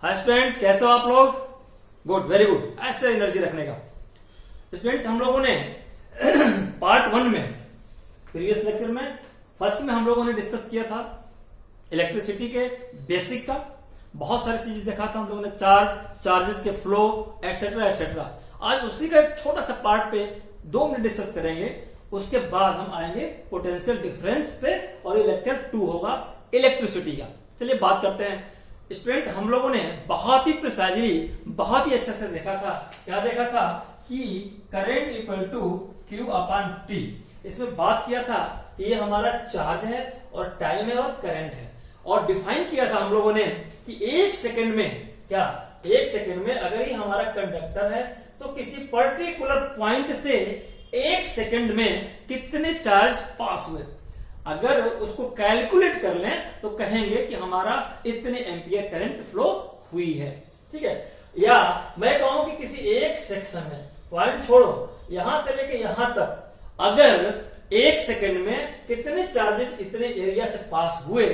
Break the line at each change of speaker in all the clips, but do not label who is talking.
Hi student, कैसे हो आप लोग? Good, very good. ऐसे एनर्जी रखने का। स्टूडेंट, हम लोगों ने पार्ट 1 में प्रीवियस लेक्चर में फर्स्ट में हम लोगों ने डिस्कस किया था इलेक्ट्रिसिटी के बेसिक का। बहुत सारी चीजें देखा था हम लोगों ने, चार्जेस के फ्लो एटसेट्रा एटसेट्रा। आज उसी का एक छोटा सा पार्ट पे 2 मिनट डिस्कस करेंगे। उसके बाद हम आएंगे पोटेंशियल डिफरेंस पे और ये लेक्चर 2 होगा इलेक्ट्रिसिटी का। चलिए बात करते हैं। स्टूडेंट, हम लोगों ने बहुत ही प्रिसाइजली, बहुत ही अच्छे से देखा था। क्या देखा था कि current equal to Q upon T. इसमें बात किया था कि ये हमारा चार्ज है और टाइम है और करंट है, और डिफाइन किया था हम लोगों ने कि 1 सेकेंड में, क्या 1 सेकेंड में अगर ये हमारा कंडक्टर है तो किसी पर्टिकुलर पॉइंट से 1 सेकेंड में कितने चार्ज पास हुए। अगर उसको कैलकुलेट कर लें तो कहेंगे कि हमारा इतने एम्पियर करंट फ्लो हुई है। ठीक है, या मैं कहूं कि किसी एक सेक्शन में, पॉइंट छोड़ो, यहां से लेके यहां तक अगर 1 सेकेंड में कितने चार्जेस इतने एरिया से पास हुए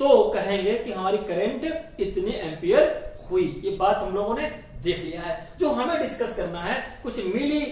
तो कहेंगे कि हमारी करंट इतने एम्पियर हुई। ये बात हम लोगों ने देख लिया है। जो हमें डिस्कस करना है कुछ मिली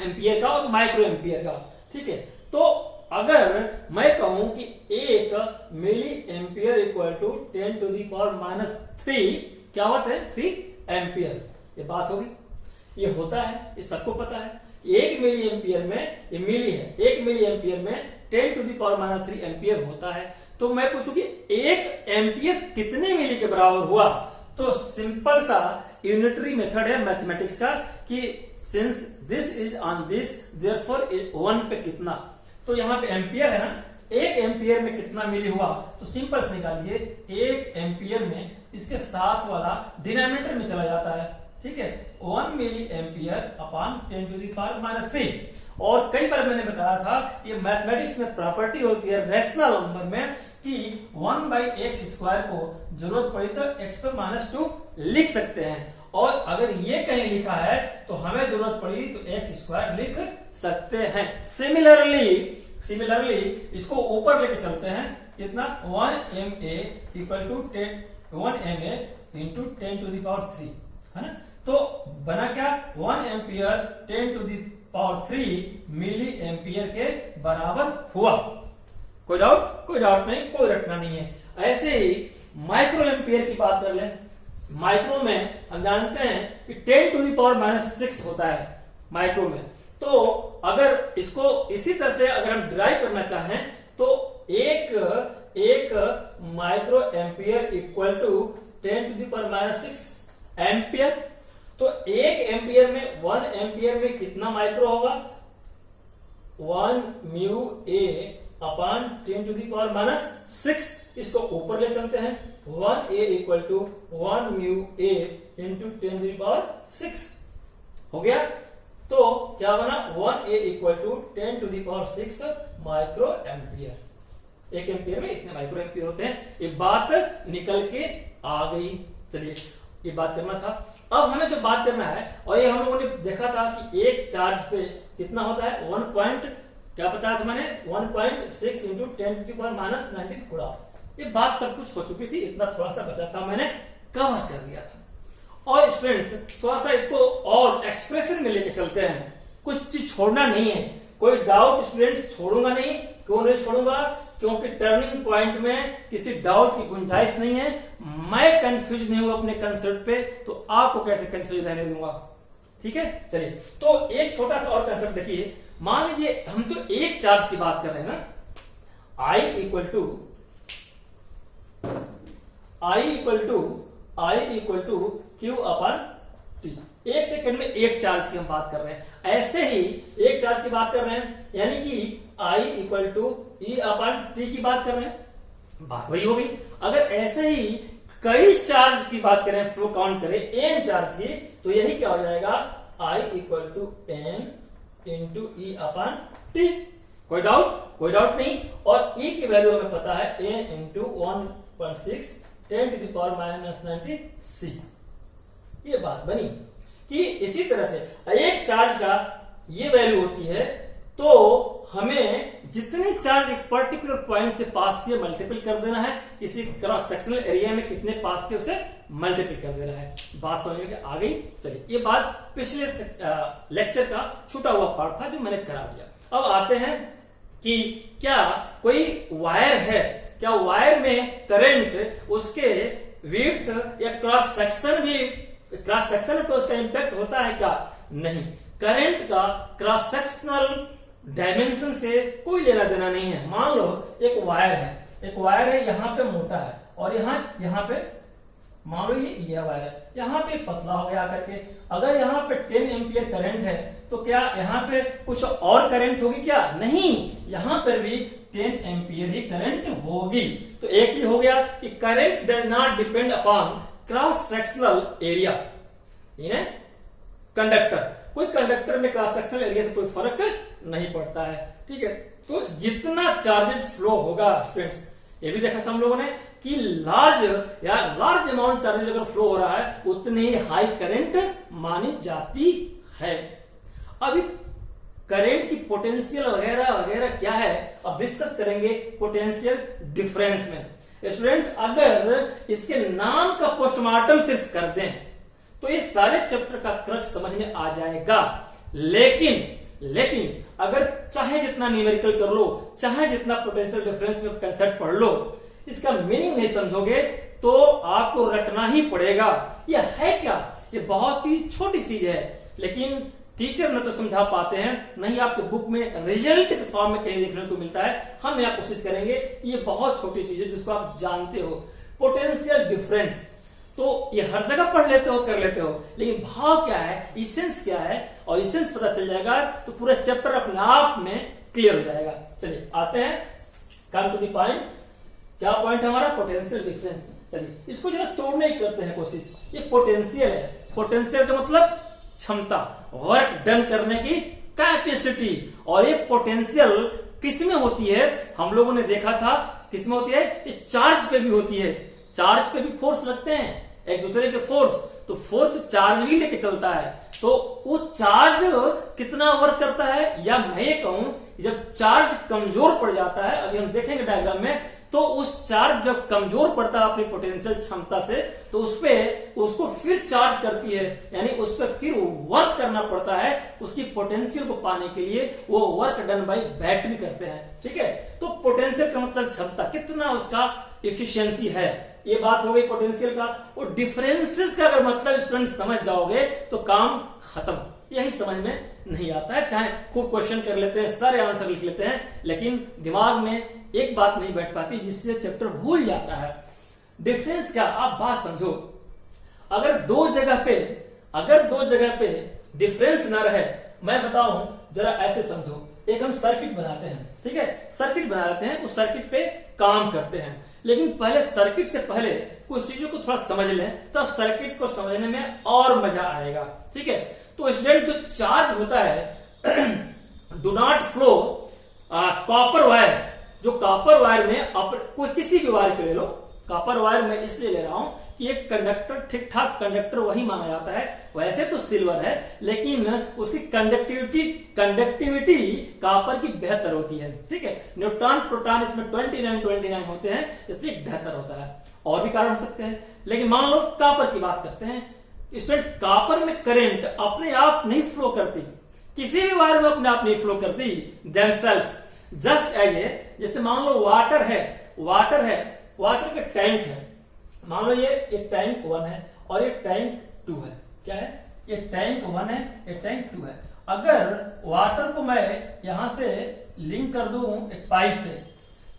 एम्पियर का और माइक्रो एम्पियर का। ठीक है, तो अगर मैं कहूं कि 1 milliampere equal to 10 to the power -3, क्या बात है, 3 एम्पियर, ये बात होगी। ये होता है, ये सबको पता है। 1 मिली एम्पियर में, ये मिली है, 1 मिली एम्पियर में 10 टू दी पावर -3 एम्पियर होता है। तो मैं पूछूं कि 1 एम्पियर कितने मिली के बराबर हुआ, तो सिंपल सा यूनिटरी मेथड है मैथमेटिक्स का कि since this is on this therefore 1 पे कितना, तो यहां पे एम्पियर है ना, 1 एम्पियर में कितना मिली हुआ, तो सिंपल से निकालिए। 1 एम्पियर में इसके साथ वाला डिनोमिनेटर में चला जाता है। ठीक है, 1 milliampere upon 10 to the power -3। और कई बार मैंने बताया था ये मैथमेटिक्स में प्रॉपर्टी होती है रेशनल नंबर में कि 1/x² को जरूरत पड़ी तो x पर -2 लिख सकते हैं, और अगर ये कहीं लिखा है तो हमें जरूरत पड़ी तो x² लिख सकते हैं। सिमिलरली इसको ऊपर लेके चलते हैं, कितना 1 ma equal to 1 ma into 10 to the power 3 है ना। तो बना क्या, 1 ampere 10 to the power 3 milliampere के बराबर हुआ। कोई डाउट नहीं, कोई रटना नहीं है। ऐसे ही माइक्रो एम्पियर की बात कर लें। माइक्रो में हम जानते हैं कि 10 टू दी पावर -6 होता है माइक्रो में। तो अगर इसको इसी तरह से अगर हम ड्राइव करना चाहें तो एक microampere equal to 10 to the power -6 ampere. तो 1 एम्पियर में, 1 एम्पियर में कितना माइक्रो होगा, 1 mu A upon 10 to the power -6। इसको ऊपर ले चलते हैं, 1 A equal to 1 mu A into 10 to the power 6 हो गया। तो क्या बना, 1 A equal to 10 to the power 6 micro ampere. 1 ampere में इतने माइक्रो एम्पियर होते हैं। ये बात निकल के आ गई। चलिए, ये बात करना था। अब हमें जो बात करना है, और ये हम लोगों ने देखा था कि एक चार्ज पे कितना होता है, 1 पॉइंट, क्या बताया था मैंने, 1.6 इंटू 10 टू दी पावर -19 गुणा। ये बात सब कुछ हो चुकी थी, इतना थोड़ा सा बचा था, मैंने कवर कर दिया था। और स्टूडेंट्स थोड़ा सा इसको और एक्सप्रेशन में लेके चलते हैं, कुछ चीज छोड़ना नहीं है। कोई डाउट स्टूडेंट्स छोड़ूंगा नहीं। क्यों नहीं छोड़ूंगा, क्योंकि टर्निंग पॉइंट में किसी डाउट की गुंजाइश नहीं है। मैं कंफ्यूज नहीं हूं अपने कंसेप्ट पे, तो आपको कैसे कंफ्यूज रहने दूंगा। ठीक है, चलिए तो एक छोटा सा और कंसेप्ट देखिए। मान लीजिए हम तो एक चार्ज की बात कर रहे हैं ना, I equal to Q upon T. 1 second में एक चार्ज की हम बात कर रहे हैं। ऐसे ही एक चार्ज की बात कर रहे हैं, यानी कि I equal to E upon T की बात कर रहे हैं, बात वही हो गई। अगर ऐसे ही कई चार्ज की बात करें, फ्लो काउंट करें n चार्ज की, तो यही क्या हो जाएगा, I equal to n into E upon T. कोई डाउट नहीं। और e की वैल्यू हमें पता है, n into 1.6 10 to the power -90c। ये बात बनी कि इसी तरह से एक चार्ज का ये वैल्यू होती है, तो हमें जितनी चार्ज एक पर्टिकुलर पॉइंट से पास किए मल्टीपल कर देना है, इसी क्रॉस सेक्शनल एरिया में कितने पास किए उसे मल्टीपल कर देना है। बात समझ में आ गई? चलिए, ये बात पिछले लेक्चर का छूटा हुआ पार्ट था जो मैंने करा दिया। अब आते हैं कि क्या कोई वायर है, क्या वायर में करंट उसके विड्थ या क्रॉस सेक्शन पे उसका इंपैक्ट होता है क्या? नहीं, करंट का क्रॉस सेक्शनल डायमेंशन से कोई लेना देना नहीं है। मान लो एक वायर है, यहाँ पे मोटा है और यहाँ पे मान लो ये वायर है, यहाँ पे पतला हो गया करके। अगर यहाँ पे 10 एम्पियर करंट है तो क्या यहाँ पे कुछ और करंट होगी क्या? नहीं, यहाँ पर भी 10 एम्पियर ही करंट होगी। तो एक चीज हो गया कि current does not depend upon cross sectional area in conductor. कोई कंडक्टर में क्रॉस सेक्शनल एरिया से कोई फर्क नहीं पड़ता है, ठीक है। तो जितना चार्जेस फ्लो होगा स्टूडेंट्स, ये भी देखा था हम लोगों ने कि लार्ज अमाउंट चार्जेस अगर फ्लो हो रहा है उतनी ही हाई करंट मानी जाती है। अभी करंट की पोटेंशियल वगैरह वगैरह क्या है अब डिस्कस करेंगे पोटेंशियल डिफरेंस में। स्टूडेंट्स, अगर इसके नाम का पोस्टमार्टम सिर्फ कर दें तो ये सारे चैप्टर का क्रक्स समझ में आ जाएगा। लेकिन अगर चाहे जितना न्यूमेरिकल कर लो, चाहे जितना पोटेंशियल डिफरेंस में कंसेप्ट पढ़ लो, इसका मीनिंग नहीं समझोगे तो आपको रटना ही पड़ेगा। ये है क्या? ये बहुत ही छोटी चीज है, लेकिन टीचर न तो समझा पाते हैं, नहीं आपके बुक में रिजल्ट के फॉर्म में कहीं देखने को मिलता है। हम यहाँ कोशिश करेंगे, ये बहुत छोटी चीज है जिसको आप जानते हो, पोटेंशियल डिफरेंस। तो ये हर जगह पढ़ लेते हो, कर लेते हो, लेकिन भाव क्या है, इसेंस क्या है, और इसेंस पता चल जाएगा तो पूरा चैप्टर अपने आप में क्लियर हो जाएगा। चलिए आते हैं, कम टू द पॉइंट। क्या पॉइंट है हमारा? Potential difference. चलिए इसको जरा तोड़ने की करते हैं कोशिश। ये पोटेंशियल है, पोटेंशियल का मतलब क्षमता, वर्क डन करने की कैपेसिटी। और ये पोटेंशियल किसमें होती है? हम लोगों ने देखा था किसमें होती है? ये चार्ज पे भी होती है। चार्ज पे भी फोर्स लगते हैं, एक दूसरे के फोर्स, तो फोर्स चार्ज भी लेके चलता है। तो वो चार्ज कितना वर्क करता है, या मैं ये कहूं जब चार्ज कमजोर पड़ जाता है, अभी हम देखेंगे डायग्राम में, तो उस चार्ज जब कमजोर पड़ता है अपनी पोटेंशियल क्षमता से, तो उसको फिर चार्ज करती है, यानी उस पर फिर वर्क करना पड़ता है उसकी पोटेंशियल को पाने के लिए। वो वर्क डन बाय बैटरी करते हैं, ठीक है। तो पोटेंशियल का मतलब क्षमता, कितना उसका इफिशियंसी है, ये बात हो गई पोटेंशियल का। और डिफरेंसेस का अगर मतलब स्टूडेंट समझ जाओगे तो काम खत्म। यही समझ में नहीं आता है, चाहे खूब क्वेश्चन कर लेते हैं, सारे आंसर लिख लेते हैं, लेकिन दिमाग में एक बात नहीं बैठ पाती जिससे चैप्टर भूल जाता है। डिफरेंस क्या, आप बात समझो। अगर दो जगह पे डिफरेंस ना रहे, मैं बताऊं जरा ऐसे समझो। एक हम सर्किट बनाते हैं, ठीक है, सर्किट बना लेते हैं, उस सर्किट पे काम करते हैं, लेकिन पहले सर्किट से पहले कुछ चीजों को थोड़ा समझ लें, तब सर्किट को समझने में और मजा आएगा, ठीक है। तो स्टूडेंट, जो चार्ज होता है do not flow copper wire. जो कॉपर वायर में कोई किसी भी वायर को ले लो, कॉपर वायर में इसलिए ले रहा हूं कि एक कंडक्टर, ठीक ठाक कंडक्टर वही माना जाता है। वैसे तो सिल्वर है, लेकिन उसकी कंडक्टिविटी कॉपर की बेहतर होती है, ठीक है। न्यूट्रॉन प्रोटॉन इसमें 29 होते हैं, इसलिए बेहतर होता है। और भी कारण हो सकते हैं, लेकिन मान लो कॉपर की बात करते हैं। इसमें कॉपर में करंट अपने आप नहीं फ्लो करती, किसी भी वायर में अपने आप नहीं फ्लो करती देमसेल्फ, जस्ट एज ए, जैसे मान लो वाटर है, वाटर का टैंक है, मान लो ये टैंक 1 है और ये टैंक 2 है। क्या है? ये टैंक 1 है, ये टैंक 2 है। अगर वाटर को मैं यहां से लिंक कर दूं एक पाइप से,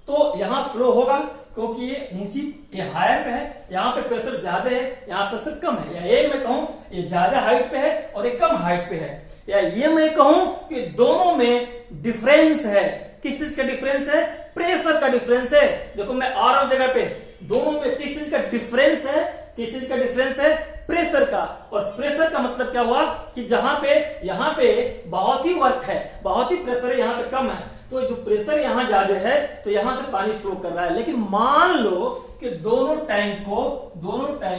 तो यहां फ्लो होगा, क्योंकि ये ऊंची, ये हायर पे है, यहाँ पे प्रेशर ज्यादा है, यहाँ प्रेशर कम है। या ये मैं कहूं ये ज्यादा हाइट पे है और ये कम हाइट पे है, या ये मैं कहूं कि दोनों में डिफरेंस है। किस चीज का डिफरेंस है? प्रेशर का डिफरेंस है। देखो मैं आ रहा हूं जगह पे, दोनों में किस चीज का डिफरेंस है? किस चीज का डिफरेंस है? प्रेशर का। और प्रेशर का मतलब क्या हुआ कि यहाँ पे बहुत ही वर्क है, बहुत ही प्रेशर है, यहाँ पे कम है, तो जो प्रेशर यहाँ ज्यादा है तो यहां से पानी फ्लो कर रहा है। लेकिन मान लो कि दोनों टैंक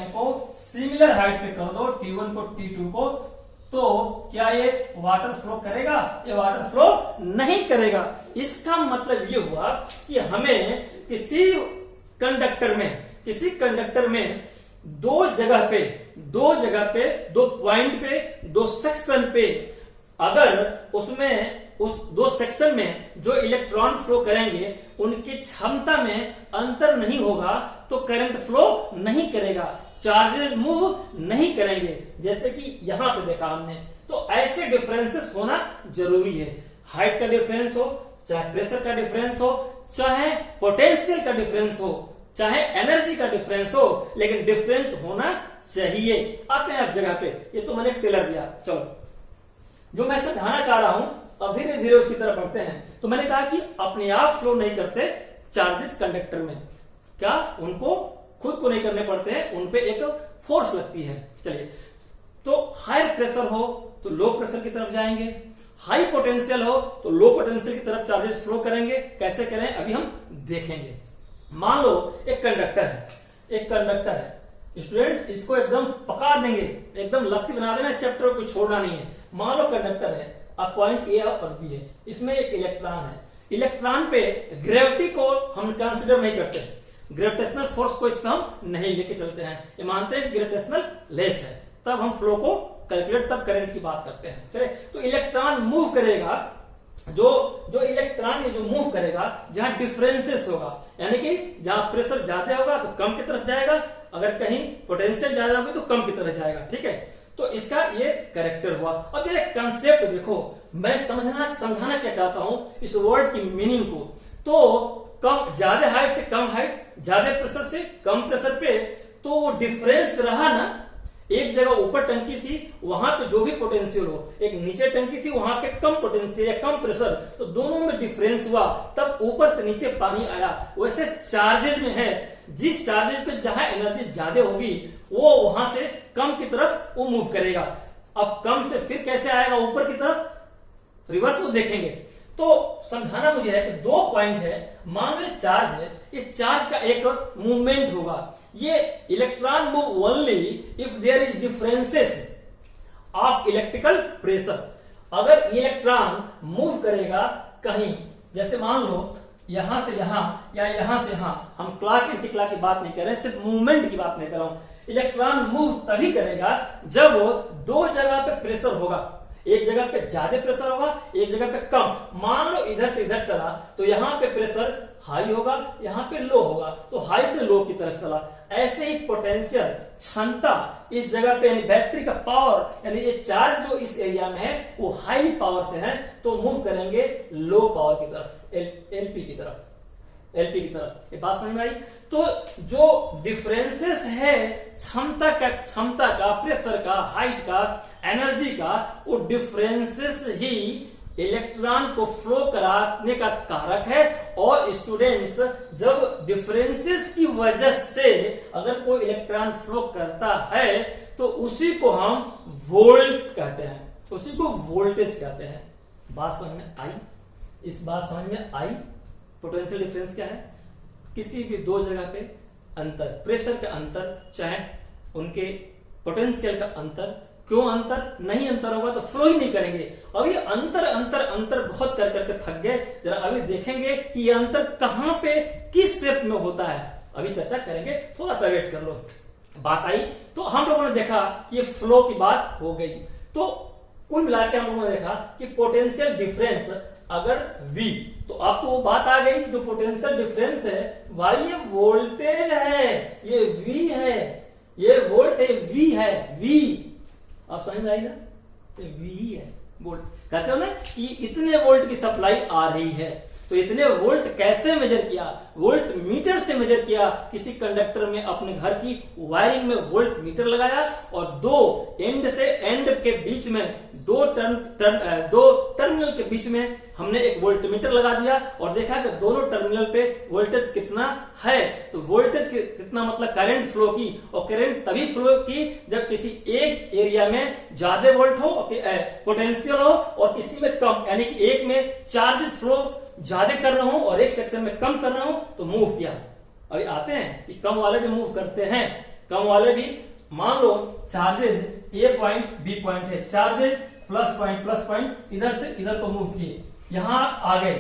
को सिमिलर हाइट पे कर दो, T1 को T2 को तो क्या ये वाटर फ्लो करेगा? ये वाटर फ्लो नहीं करेगा। इसका मतलब ये हुआ कि हमें किसी कंडक्टर में दो जगह पे, दो पॉइंट पे, दो सेक्शन पे, अगर उस दो सेक्शन में जो इलेक्ट्रॉन फ्लो करेंगे उनकी क्षमता में अंतर नहीं होगा तो करंट फ्लो नहीं करेगा, चार्जेस मूव नहीं करेंगे, जैसे कि यहां पे देखा हमने। तो ऐसे डिफरेंसेस होना जरूरी है। हाइट का डिफरेंस हो, चाहे प्रेशर का डिफरेंस हो, चाहे पोटेंशियल का डिफरेंस हो, चाहे एनर्जी का डिफरेंस हो, लेकिन डिफरेंस होना चाहिए। आते हैं अब जगह पे, ये तो मैंने टेलर दिया। चलो, जो मैं समझाना चाह रहा हूं, अब धीरे धीरे उसकी तरफ बढ़ते हैं। तो मैंने कहा कि अपने आप फ्लो नहीं करते चार्जेस कंडक्टर में, क्या उनको खुद को नहीं करने पड़ते हैं, उनपे एक फोर्स लगती है। चलिए, तो हाई प्रेशर हो तो लो प्रेशर की तरफ जाएंगे, हाई पोटेंशियल हो तो लो पोटेंशियल की तरफ चार्जेस फ्लो करेंगे। कैसे करें अभी हम देखेंगे। मान लो एक कंडक्टर है स्टूडेंट, इसको एकदम पका देंगे, एकदम लस्सी बना देना, इस चैप्टर को छोड़ना नहीं है। मान लो कंडक्टर है, अब पॉइंट ए और बी है, इसमें एक इलेक्ट्रॉन है। इलेक्ट्रॉन पे ग्रेविटी को हम कंसिडर नहीं करते, ग्रेविटेशनल फोर्स को इसमें हम नहीं लेके चलते हैं, ये मानते हैं ग्रेविटेशनल लेस है, तब हम फ्लो को कैलकुलेट, तब करंट की बात करते हैं। चलिए, तो इलेक्ट्रॉन मूव करेगा, जो इलेक्ट्रॉन जो मूव करेगा जहां डिफरेंसेस होगा, यानी कि जहां प्रेशर ज्यादा होगा तो कम की तरफ जाएगा, अगर कहीं पोटेंशियल ज्यादा होगी तो कम की तरफ जाएगा। ठीक है, तो इसका ये कैरेक्टर हुआ। अब ये कंसेप्ट देखो, मैं समझाना क्या चाहता हूं इस वर्ड की मीनिंग को। तो कम, ज्यादा हाइट से कम हाइट, ज्यादा प्रेशर से कम प्रेशर पे, तो वो डिफरेंस रहा ना। एक जगह ऊपर टंकी थी, वहां पे जो भी पोटेंशियल हो, एक नीचे टंकी थी, वहां पे कम पोटेंशियल या कम प्रेशर, तो दोनों में डिफरेंस हुआ, तब ऊपर से नीचे पानी आया। वैसे चार्जेस में है, जिस चार्जेस पे जहां एनर्जी ज्यादा होगी वो वहां से कम की तरफ वो मूव करेगा। अब कम से फिर कैसे आएगा ऊपर की तरफ, रिवर्स को देखेंगे। तो समझाना मुझे है कि दो पॉइंट है, मान लो चार्ज है, इस चार्ज का एक मूवमेंट होगा। ये electron move only if there is differences of electrical pressure. अगर इलेक्ट्रॉन मूव करेगा कहीं, जैसे मान लो यहां से यहां या यहां से यहां, हम क्लॉक एंटी क्लॉक की बात नहीं कर रहे, सिर्फ मूवमेंट की बात नहीं कर रहा हूं। इलेक्ट्रॉन मूव तभी करेगा जब दो जगह पे प्रेशर होगा, एक जगह पे ज्यादा प्रेशर होगा, एक जगह पे कम। मान लो इधर से इधर चला तो यहाँ पे प्रेशर हाई होगा, यहाँ पे लो होगा, तो हाई से लो की तरफ चला। ऐसे ही पोटेंशियल क्षमता इस जगह पे, यानी बैटरी का पावर, यानी ये चार्ज जो इस एरिया में है वो हाई पावर से है, तो मूव करेंगे लो पावर की तरफ, एलपी की तरफ। ये बात समझ में आई? तो जो डिफरेंसेस है क्षमता का, प्रेशर का, हाइट का, एनर्जी का, वो डिफरेंसेस ही इलेक्ट्रॉन को फ्लो कराने का कारक है। और स्टूडेंट्स, जब डिफरेंसेस की वजह से अगर कोई इलेक्ट्रॉन फ्लो करता है तो उसी को हम वोल्ट कहते हैं, उसी को वोल्टेज कहते हैं। बात समझ में आई? इस बात समझ में आई? पोटेंशियल डिफरेंस क्या है? किसी भी दो जगह पे अंतर, प्रेशर का अंतर, चाहे उनके पोटेंशियल का अंतर। क्यों अंतर? नहीं अंतर होगा तो फ्लो ही नहीं करेंगे। अभी अंतर बहुत कर करके थक गए, जरा अभी देखेंगे कि ये अंतर कहां पे, किस शेप में होता है, अभी चर्चा करेंगे, थोड़ा सा वेट कर लो। बात आई? तो हम लोगों ने देखा कि ये फ्लो की बात हो गई। तो कुल मिलाकर हम लोगों ने देखा कि पोटेंशियल डिफरेंस अगर V, तो अब तो वो बात आ गई, जो पोटेंशियल डिफरेंस है भाई ये वोल्टेज है, ये V है, ये वोल्ट है, V है, V। आप समझ में आई ना? ये V ही है वोल्ट। कहते हो ना कि इतने वोल्ट की सप्लाई आ रही है, तो इतने वोल्ट कैसे मेजर किया? वोल्ट मीटर से मेजर किया। किसी कंडक्टर में अपने घर की वायरिंग में वोल्ट मीटर लगाया और दो एंड से एंड के बीच में, दो टर्मिनल के बीच में हमने एक वोल्ट मीटर लगा दिया और देखा कि दोनों टर्मिनल पे वोल्टेज कितना है। तो वोल्टेज कितना मतलब करंट फ्लो की, और करंट तभी फ्लो की जब किसी एक एरिया में ज्यादा वोल्ट हो, पोटेंशियल हो, और किसी में कम, यानी कि एक में चार्जेस फ्लो ज्यादा कर रहा हूं और एक सेक्शन में कम कर रहा हूं, तो मूव किया। अभी आते हैं कि कम वाले भी मूव करते हैं, कम वाले भी मान लो चार्जेस ए पॉइंट बी पॉइंट है, चार्जेस प्लस पॉइंट इधर से इधर को मूव किए, यहां आ गए,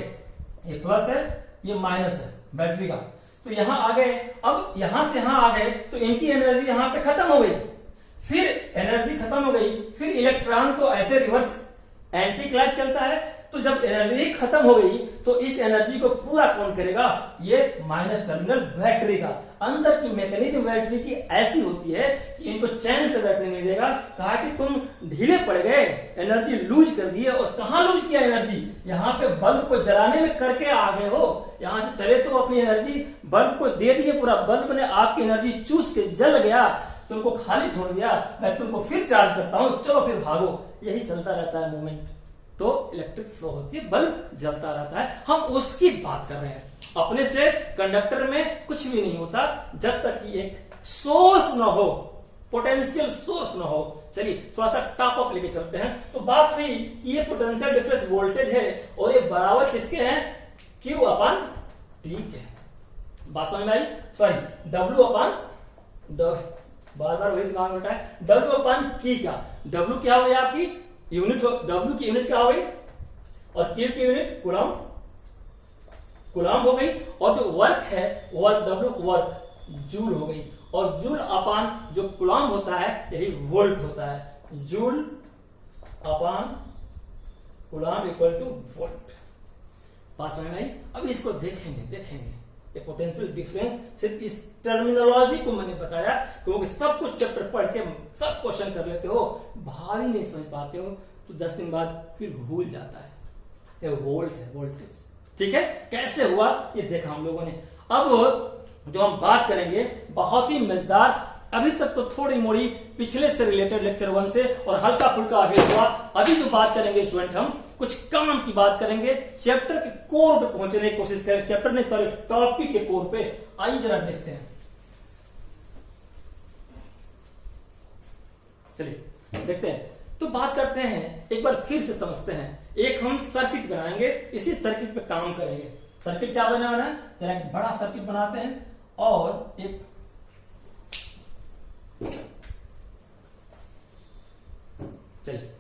ये प्लस है ये माइनस है बैटरी का, तो यहां आ गए। अब यहां से यहां आ गए तो इनकी एनर्जी यहां पे खत्म हो गई, फिर एनर्जी खत्म हो गई, फिर इलेक्ट्रॉन तो ऐसे रिवर्स एंटी क्लॉक चलता है, तो जब एनर्जी खत्म हो गई तो इस एनर्जी को पूरा कौन करेगा, ये माइनस टर्मिनल बैटरी का। अंदर की मैकेनिज्म बैटरी की ऐसी होती है कि इनको चैन से बैटरी नहीं देगा, कहा कि तुम ढीले पड़ गए, एनर्जी लूज कर दिए, और कहां लूज किया एनर्जी, यहाँ पे बल्ब को जलाने में करके आ गए हो, यहां से चले तो अपनी एनर्जी बल्ब को दे दिए, पूरा बल्ब ने आपकी एनर्जी चूस के जल गया, तुमको खाली छोड़ दिया, मैं तुमको फिर चार्ज करता हूं, चलो फिर भागो, यही चलता रहता है मूवमेंट, तो इलेक्ट्रिक फ्लो होती है, बल्ब जलता रहता है। हम उसकी बात कर रहे हैं, अपने से कंडक्टर में कुछ भी नहीं होता जब तक कि एक सोर्स ना हो, पोटेंशियल सोर्स ना हो। चलिए थोड़ा सा टॉप अप लेके चलते हैं। तो बात हुई कि ये पोटेंशियल डिफरेंस वोल्टेज है और ये बराबर किसके हैं, Q अपन T के, बात समझ में आई, सॉरी W अपन बार बार वही दिमाग में उठा है, W अपन T का, W क्या हो गया आपकी यूनिट, W की यूनिट क्या हो गई, और Q की यूनिट कुलाम हो गई, और जो वर्क है वर्क W वर्क जूल हो गई, और जूल अपान जो कुलाम होता है यही वोल्ट होता है, जूल अपान कुलाम इक्वल टू वोल्ट। बात समझ में आई। अब इसको देखेंगे ये पोटेंशियल डिफरेंस, सिर्फ इस टर्मिनोलॉजी को मैंने बताया क्योंकि सब कुछ चैप्टर पढ़ के सब क्वेश्चन कर लेते हो, भावी नहीं समझ पाते हो, तो 10 दिन बाद फिर भूल जाता है। ये वोल्ट है, वोल्टेज, ठीक है, कैसे हुआ ये देखा हम लोगों ने। अब जो हम बात करेंगे बहुत ही मजेदार, अभी तक तो थोड़ी मोड़ी पिछले से रिलेटेड लेक्चर 1 से और हल्का फुल्का आगे हुआ, अभी जो बात करेंगे स्टूडेंट हम कुछ काम की बात करेंगे, चैप्टर के कोर पे पहुंचने की कोशिश करें, चैप्टर नहीं सॉरी टॉपिक के कोर पे। आइए जरा देखते हैं, चलिए देखते हैं। तो बात करते हैं, एक बार फिर से समझते हैं, एक हम सर्किट बनाएंगे, इसी सर्किट पे काम करेंगे। सर्किट क्या बनाना है, जरा एक बड़ा सर्किट बनाते हैं और एक चलिए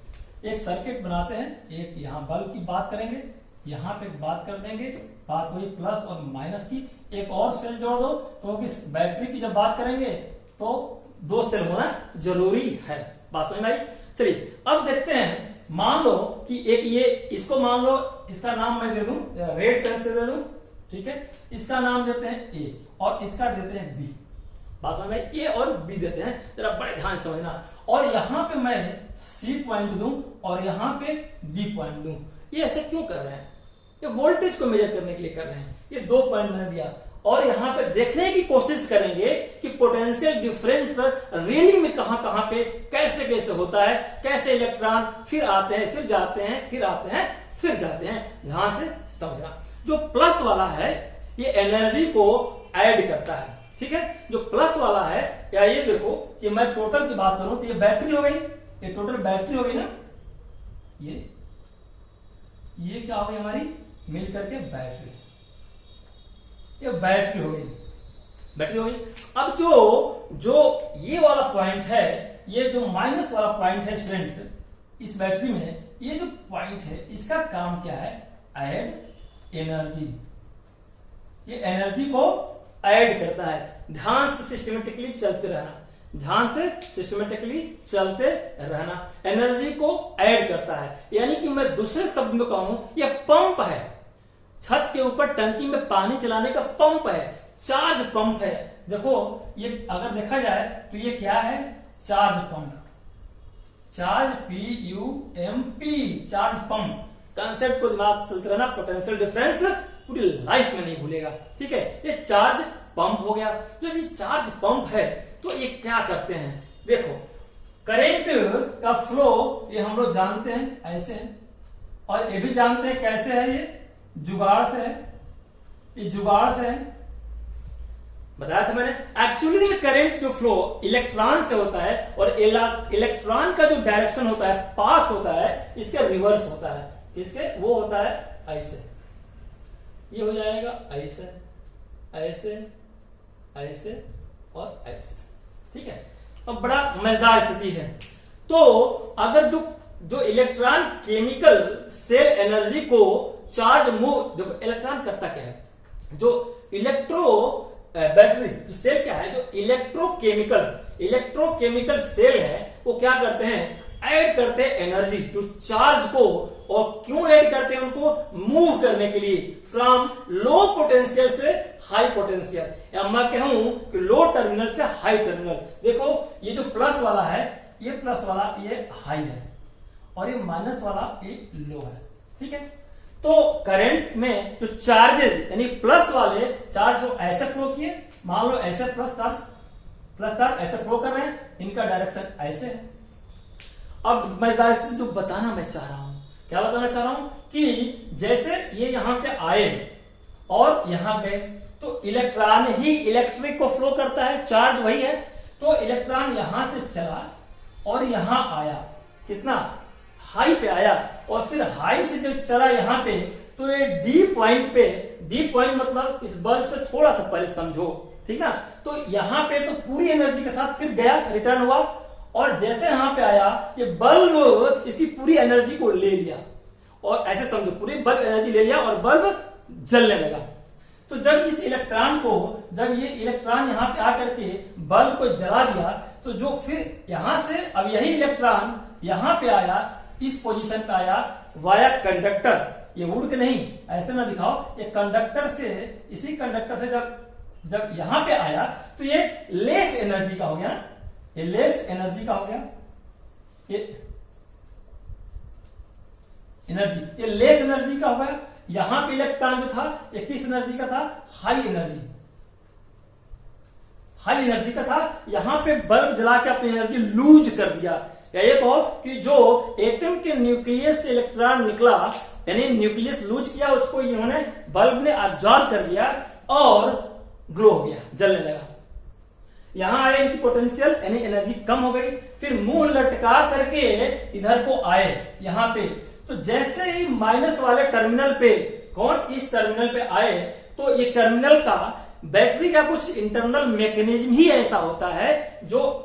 एक सर्किट बनाते हैं, एक यहां बल्ब की बात करेंगे, यहां पे बात कर देंगे, बात हुई प्लस और माइनस की, एक और सेल जोड़ दो, क्योंकि तो बैटरी की जब बात करेंगे तो 2 सेल होना जरूरी है। बात समझ में आई। चलिए अब देखते हैं, मान लो कि एक ये इसको मान लो, इसका नाम मैं दे दूं, रेड पेन से दे दूं, ठीक है, इसका नाम देते हैं ए और इसका देते हैं बी। बात समझ में, ए और बी देते हैं, जरा बड़े ध्यान समझना। और यहां पे मैं सी पॉइंट दूं और यहां पे डी पॉइंट दूं। ये ऐसे क्यों कर रहे हैं, ये वोल्टेज को मेजर करने के लिए कर रहे हैं। ये 2 पॉइंट मैंने दिया और यहां पे देखने की कोशिश करेंगे कि पोटेंशियल डिफरेंस रियली में कहां कहां पे कैसे कैसे होता है, कैसे इलेक्ट्रॉन फिर आते हैं फिर जाते हैं फिर आते हैं फिर जाते हैं। ध्यान से समझना, जो प्लस वाला है ये एनर्जी को ऐड करता है, ठीक है, जो प्लस वाला है, या ये देखो कि मैं टोटल की बात करूं तो ये बैटरी हो गई, ये टोटल बैटरी हो गई ना, ये क्या हो गई हमारी मिल करके बैटरी, ये बैटरी हो गई, बैटरी हो गई। अब जो ये वाला पॉइंट है, ये जो माइनस वाला पॉइंट है स्टूडेंट्स, इस बैटरी में ये जो पॉइंट है इसका काम क्या है, ऐड एनर्जी, ये एनर्जी को ऐड करता है। ध्यान से सिस्टमेटिकली चलते रहना, ध्यान से सिस्टमेटिकली चलते रहना, एनर्जी को ऐड करता है। यानी कि मैं दूसरे शब्द में कहूं, ये पंप है, छत के ऊपर टंकी में पानी चलाने का पंप है, चार्ज पंप है। देखो ये अगर देखा जाए तो ये क्या है, charge pump, charge PUMP, charge pump. Concept को दिमाग से चलते रहना, पोटेंशियल डिफरेंस पूरी लाइफ में नहीं भूलेगा, ठीक है। ये चार्ज पंप हो गया। जब ये चार्ज पंप है तो ये क्या करते हैं, देखो करंट का फ्लो ये हम लोग जानते हैं ऐसे है, और ये भी जानते हैं कैसे है, ये जुगाड़ से है, ये जुगाड़ से है, बताया था मैंने। एक्चुअली में करंट जो फ्लो इलेक्ट्रॉन से होता है और इलेक्ट्रॉन का जो डायरेक्शन होता है, पाथ होता है, इसका रिवर्स होता है, इसके वो होता है ऐसे, ये हो जाएगा ऐसे ऐसे ऐसे और ऐसे, ठीक है। अब बड़ा मजेदार स्थिति है। तो अगर जो इलेक्ट्रॉन केमिकल सेल एनर्जी को चार्ज मूव, देखो इलेक्ट्रॉन करता क्या है, जो बैटरी जो सेल क्या है, जो इलेक्ट्रोकेमिकल सेल है वो क्या करते हैं, ऐड करते हैं एनर्जी टू चार्ज को। और क्यों ऐड करते हैं उनको, मूव करने के लिए फ्रॉम लो पोटेंशियल से हाई पोटेंशियल, या मैं कहूं कि लो टर्मिनल से हाई टर्मिनल। देखो ये जो प्लस वाला है, ये प्लस वाला ये हाई है और ये माइनस वाला ये लो है, ठीक है। तो करंट में जो चार्जेस यानी प्लस वाले चार्ज जो ऐसे फ्लो किए, मान लो ऐसे प्लस चार्ज ऐसे फ्लो कर रहे हैं, इनका डायरेक्शन ऐसे है। अब मजेदार स्थिति जो बताना मैं चाह रहा हूं, क्या बताना चाह रहा हूं कि जैसे ये यहां से आए और यहां गए, तो इलेक्ट्रॉन ही इलेक्ट्रिक को फ्लो करता है, चार्ज वही है। तो इलेक्ट्रॉन यहां से चला और यहां आया, कितना हाई पे आया, और फिर हाई से जब चला यहां पे, तो ये डी पॉइंट मतलब इस बल्ब से थोड़ा सा पहले समझो, ठीक ना। तो यहां पे तो पूरी एनर्जी के साथ फिर गया, रिटर्न हुआ, और जैसे यहां पे आया ये बल्ब इसकी पूरी एनर्जी को ले लिया, और ऐसे समझो पूरी बल्ब एनर्जी ले लिया और बल्ब जलने लगा। तो जब इस इलेक्ट्रॉन को, जब ये इलेक्ट्रॉन यहां पे आकर के बल्ब को जला दिया, तो जो फिर यहां से अब यही इलेक्ट्रॉन यहां पे आया, इस पोजीशन पे आया वाया कंडक्टर, ये वुड के नहीं, ऐसे ना दिखाओ, ये कंडक्टर से, इसी कंडक्टर से जब यहां पे आया तो ये लेस एनर्जी का हो गया, ये लेस एनर्जी का हो गया, ये लेस एनर्जी का हो गया। यहां पे इलेक्ट्रॉन जो था ये किस एनर्जी का था, हाई एनर्जी का था। यहां पे बल्ब जला के अपनी एनर्जी लूज कर दिया, या ये कहो कि जो एटम के न्यूक्लियस से इलेक्ट्रॉन निकला, यानी न्यूक्लियस लूज किया, उसको इन्होंने बल्ब ने अब्सॉर्ब कर लिया और ग्लो हो गया, जलने लगा। यहां आए इनकी पोटेंशियल यानी एनर्जी कम हो गई, फिर मुंह लटका करके इधर को आए यहां पे। तो जैसे ही माइनस वाले टर्मिनल पे, कौन इस टर्मिनल पे आए, तो ये टर्मिनल का बैटरी का कुछ इंटरनल मैकेनिज्म ही ऐसा होता है, जो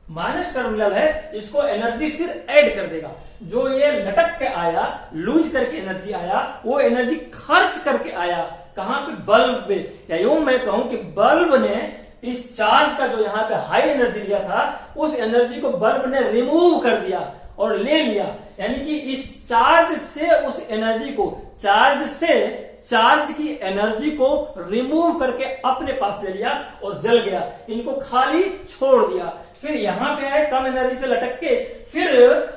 माइनस टर्मिनल है इसको एनर्जी फिर ऐड कर देगा। जो ये लटक के आया, लूज करके एनर्जी आया, वो एनर्जी खर्च करके आया कहां पे, बल्ब पे। या यूं मैं कहूं कि बल्ब ने इस चार्ज का जो यहां पे हाई एनर्जी लिया था, उस एनर्जी को बल्ब ने रिमूव कर दिया और ले लिया, यानी कि इस चार्ज से उस एनर्जी को, चार्ज की एनर्जी को रिमूव करके अपने पास ले लिया और जल गया, इनको खाली छोड़ दिया। फिर यहां पे आए कम एनर्जी से लटक के, फिर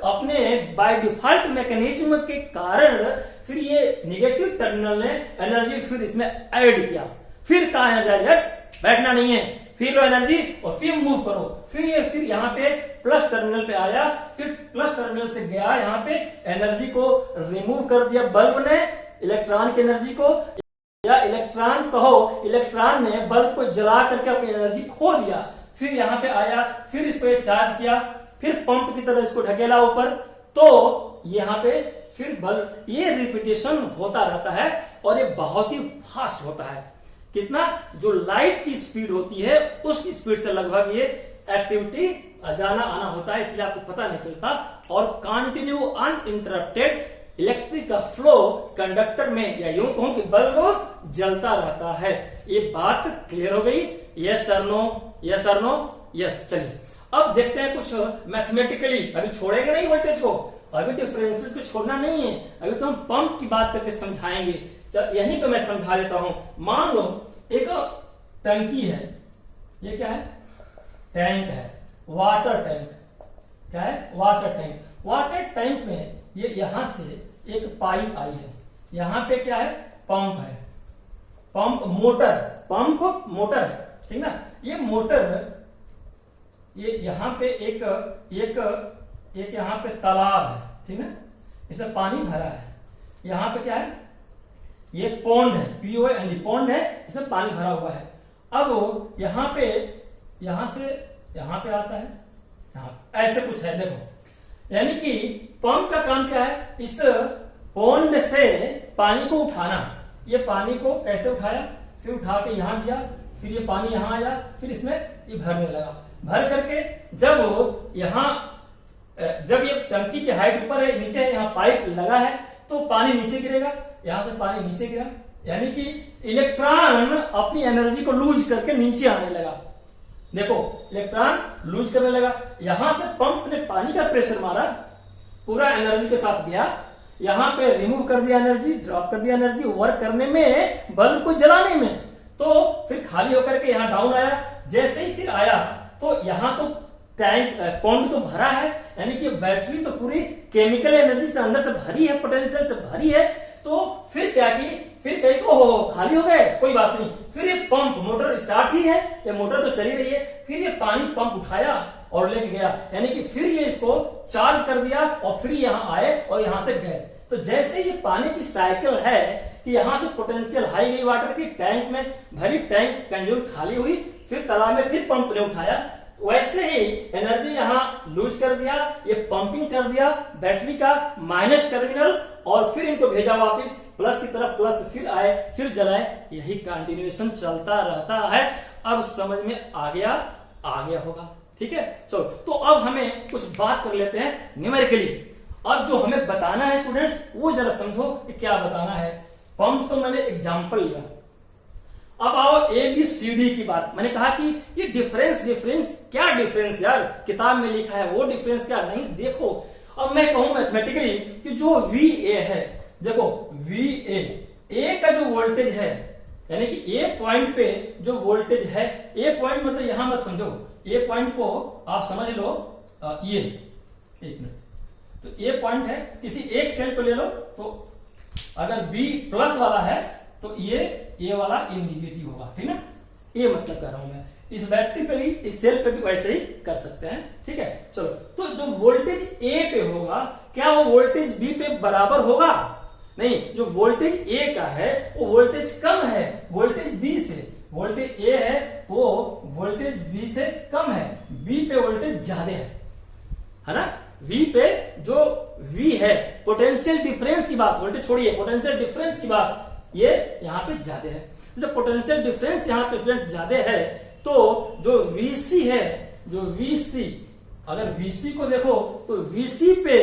अपने बाय डिफॉल्ट मैकेनिज्म के कारण फिर ये नेगेटिव टर्मिनल ने एनर्जी फिर इसमें ऐड किया। फिर कहा एनर्जी, बैठना नहीं है, फिर लो एनर्जी और फिर मूव करो। फिर यहाँ पे प्लस टर्मिनल पे आया, फिर प्लस टर्मिनल से गया, यहाँ पे एनर्जी को रिमूव कर दिया बल्ब ने, इलेक्ट्रॉन की एनर्जी को, या इलेक्ट्रॉन कहो, इलेक्ट्रॉन ने बल्ब को जला करके अपनी एनर्जी खो दिया। फिर यहाँ पे आया, फिर इसको चार्ज किया, फिर पंप की तरह इसको ढकेला ऊपर, तो यहाँ पे फिर बल्ब, ये रिपीटेशन होता रहता है और ये बहुत ही फास्ट होता है। कितना, जो लाइट की स्पीड होती है उसकी स्पीड से लगभग ये एक्टिविटी जाना आना होता है, इसलिए आपको पता नहीं चलता। और कंटिन्यू अनइंटरप्टेड इलेक्ट्रिक का फ्लो कंडक्टर में, या यूं कहूं कि बल्ब जलता रहता है। ये बात क्लियर हो गई? यस और नो, यस और नो, यस। चलिए अब देखते हैं कुछ मैथमेटिकली, अभी छोड़ेंगे नहीं वोल्टेज को, अभी डिफरेंसेस को छोड़ना नहीं है, अभी तो हम पंप की बात करके समझाएंगे। यहीं पे मैं समझा देता हूं। मान लो एक टंकी है, ये क्या है, टैंक है, वाटर टैंक। क्या है, वाटर टैंक। वाटर टैंक में ये यहां से एक पाइप आई है, यहां पे क्या है, पंप है, पंप मोटर है, ठीक ना। ये मोटर, ये यहां पे एक यहां पे तालाब है, ठीक है, इसमें पानी भरा है। यहां पे क्या है, ये पॉन्ड है, POND पॉन्ड है, इसमें पानी भरा हुआ है। अब यहां से यहां पे आता है, यहां ऐसे कुछ है, देखो, यानी कि पंप का काम क्या है, इस पॉन्ड से पानी को उठाना। ये पानी को कैसे उठाया, फिर उठा के यहां दिया, फिर ये पानी यहां आया, फिर इसमें ये भरने लगा। भर करके जब यहाँ जब ये टंकी की हाइट ऊपर है, नीचे है, यहाँ पाइप लगा है, तो पानी नीचे गिरेगा, यहां से पानी नीचे गिरा, यानी कि इलेक्ट्रॉन अपनी एनर्जी को लूज करके नीचे आने लगा। देखो इलेक्ट्रॉन लूज करने लगा, यहां से पंप ने पानी का प्रेशर मारा, पूरा एनर्जी के साथ गया, यहां पे रिमूव कर दिया एनर्जी, ड्रॉप कर दिया एनर्जी वर्क करने में, बल्ब को जलाने में, तो फिर खाली होकर के यहां डाउन आया। जैसे ही फिर आया तो यहां तो टैंक पॉन्ड तो भरा है, यानी कि बैटरी तो पूरी केमिकल एनर्जी से अंदर से भरी है, पोटेंशियल से भरी है। तो फिर क्या की, फिर कहीं को खाली हो गए, कोई बात नहीं, फिर ये पंप मोटर स्टार्ट ही है, ये मोटर तो चली रही है, फिर ये पानी पंप उठाया और लेके गया, यानी कि फिर ये इसको चार्ज कर दिया और फिर यहां आए और यहां से गए। तो जैसे ये पानी की साइकिल है कि यहां से पोटेंशियल हाई गई वाटर की, टैंक में भरी, टैंक कंज्यूम खाली हुई, फिर तालाब में फिर पंप ने उठाया, वैसे ही एनर्जी यहां लूज कर दिया, ये पंपिंग कर दिया बैटरी का माइनस टर्मिनल, और फिर इनको भेजा वापस प्लस की तरफ, प्लस फिर आए, फिर जलाए, यही कंटिन्यूएशन चलता रहता है। अब समझ में आ गया होगा, ठीक है। चलो तो अब हमें कुछ बात कर लेते हैं न्यूमेरिकली। अब जो हमें बताना है स्टूडेंट्स, वो जरा समझो कि क्या बताना है। पंप तो मैंने एग्जाम्पल लिया, अब आओ ABCD की बात। मैंने कहा कि ये डिफरेंस क्या डिफरेंस यार, किताब में लिखा है वो डिफरेंस क्या नहीं, देखो अब मैं कहूं मैथमेटिकली कि जो VA है, देखो VA, A का जो वोल्टेज है, यानी कि A पॉइंट पे जो वोल्टेज है, A पॉइंट मतलब यहां मत समझो, A पॉइंट को आप समझ लो ये, एक मिनट, तो A पॉइंट है, किसी एक सेल को ले लो, तो अगर B प्लस वाला है तो ये A वाला ये निगेटिव होगा, ठीक ना, ये मतलब कर रहा हूं मैं। इस बैटरी पे भी, इस सेल पे भी वैसे ही कर सकते हैं, ठीक है। चलो तो जो वोल्टेज A पे होगा, क्या वो वोल्टेज B पे बराबर होगा? नहीं, जो वोल्टेज A का है वो वोल्टेज कम है वोल्टेज B से, वोल्टेज A है वो वोल्टेज B से कम है, B पे वोल्टेज ज्यादा है ना। V पे जो V है, पोटेंशियल डिफरेंस की बात, वोल्टेज छोड़िए, पोटेंशियल डिफरेंस की बात, ये यहाँ पे ज्यादा है। जब पोटेंशियल डिफरेंस यहाँ पे स्टूडेंट्स ज्यादा है, तो जो VC है, जो VC, अगर VC को देखो तो VC पे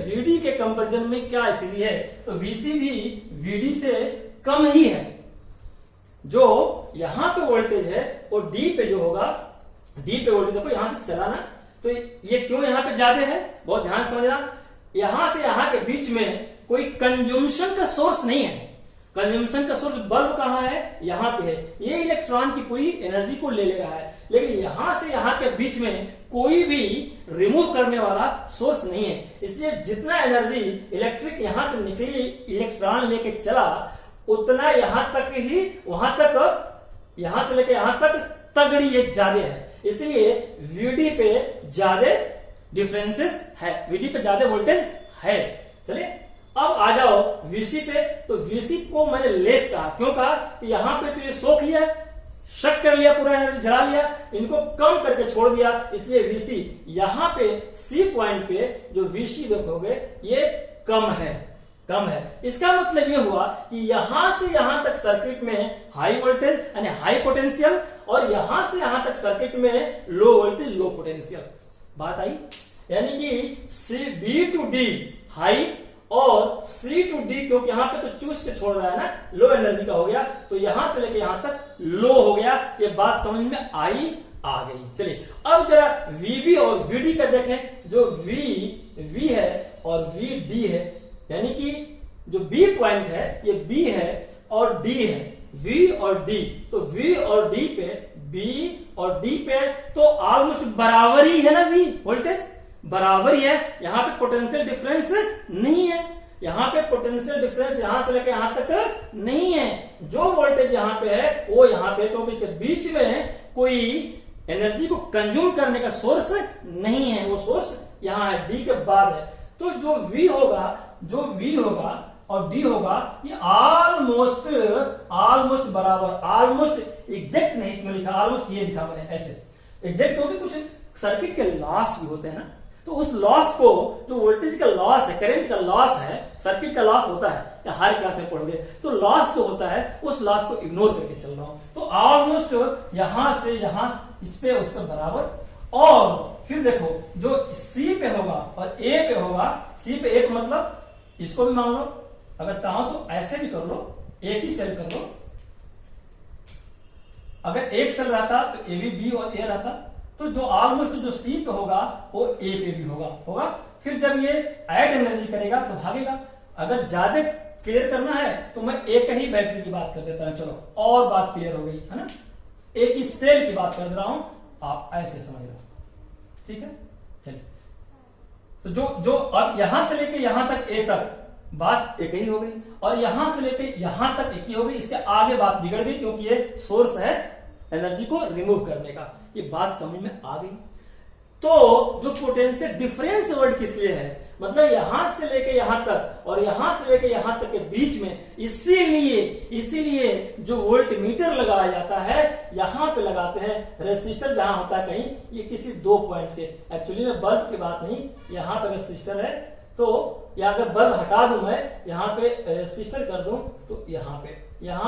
VD के कंपैरिजन में क्या स्थिति है, तो VC भी VD से कम ही है। जो यहां पे वोल्टेज है वो D पे जो होगा, D पे वोल्टेज देखो यहां से चला ना, तो ये क्यों यहां पे ज्यादा है, बहुत ध्यान से समझना। यहां से यहां के बीच में कोई कंज्यूमशन का सोर्स नहीं है, कंज्यूमशन का सोर्स बल्ब कहां है, यहां पे है, ये इलेक्ट्रॉन की पूरी एनर्जी को ले रहा है, लेकिन यहां से यहां के बीच में कोई भी रिमूव करने वाला सोर्स नहीं है। इसलिए जितना एनर्जी इलेक्ट्रिक यहां से निकली, इलेक्ट्रॉन लेके चला, उतना यहां तक ही, वहां तक, यहां से लेके यहां तक तगड़ी ये ज्यादा है। इसलिए VD पे ज्यादा डिफरेंसेस है, VD पे ज्यादा वोल्टेज है। चलिए अब आ जाओ VC पे, तो VC को मैंने लेस कहा, क्यों कहा कि यहां पे तो ये सोख लिया, शक कर लिया, पूरा एनर्जी जला लिया, इनको कम करके छोड़ दिया, इसलिए VC यहां पे C पॉइंट पे जो VC देखोगे ये कम है। इसका मतलब ये हुआ कि यहां से यहां तक सर्किट में हाई वोल्टेज यानी हाई पोटेंशियल, और यहां से यहां तक सर्किट में लो वोल्टेज लो पोटेंशियल। बात आई, यानी कि B to D हाई और C to D, क्योंकि यहां पे तो चूस के छोड़ रहा है ना, लो एनर्जी का हो गया, तो यहां से लेके यहां तक लो हो गया। ये बात समझ में आ गई। चलिए अब जरा VB और VD का देखें। जो V है और VD है, यानी कि जो B पॉइंट है ये B है और D है, V और D, तो V और D पे, B और D पे तो ऑलमोस्ट बराबर ही है ना, V वोल्टेज बराबर ही है, यहां पे पोटेंशियल डिफरेंस नहीं है, यहां पे पोटेंशियल डिफरेंस यहां से लेकर यहां तक नहीं है। जो वोल्टेज यहां पे है वो यहां पे, क्योंकि इसके बीच में कोई एनर्जी को कंज्यूम करने का सोर्स नहीं है, वो सोर्स यहां है, D के बाद है। तो जो V होगा और D होगा, ये ऑलमोस्ट बराबर, ऑलमोस्ट एग्जैक्ट नहीं, क्यों लिखा ऑलमोस्ट, ये लिखा मैंने ऐसे एग्जैक्ट, क्योंकि कुछ सर्किट के लॉस भी होते हैं ना, तो उस लॉस को, जो वोल्टेज का लॉस है, करंट का लॉस है, सर्किट का लॉस होता है, या हाई क्लास में पढ़ोगे तो लॉस जो होता है उस लॉस को इग्नोर करके चल रहा हूं। तो ऑलमोस्ट यहां से यहां इस पे उस पे बराबर। और फिर देखो जो सी पे होगा और ए पे होगा, सी पे ए मतलब इसको भी मान लो, अगर चाहो तो ऐसे भी कर लो, एक ही सेल कर लो। अगर एक सेल रहता तो ए भी बी और ए रहता, तो जो ऑलमोस्ट जो सी पे होगा वो ए पे भी होगा। फिर जब ये ऐड एनर्जी करेगा तो भागेगा। अगर ज्यादा क्लियर करना है तो मैं एक ही बैटरी की बात कर देता हूं, चलो और बात क्लियर हो गई है ना। एक ही सेल की बात कर रहा हूं, आप ऐसे समझ लो, ठीक है। चलिए, तो जो अब यहां से लेके यहां तक ए तक बात एक ही हो गई, और यहां से लेके यहां तक एक ही हो गई। इसके आगे बात बिगड़ गई क्योंकि ये सोर्स है एनर्जी को रिमूव करने का। ये बात समझ में आ गई। तो जो पोटेंशियल डिफरेंस वर्ड किस लिए है, मतलब यहां से लेके यहां तक और यहां से लेके यहां तक के बीच में, इसीलिए जो वोल्ट मीटर लगाया जाता है यहां पे लगाते हैं। रेसिस्टर जहां होता है कहीं, ये किसी दो पॉइंट के, एक्चुअली में बल्ब की बात नहीं, यहां पे रेसिस्टर है, तो या अगर बल्ब हटा दूं मैं, यहां पे रेसिस्टर कर दूं, तो यहां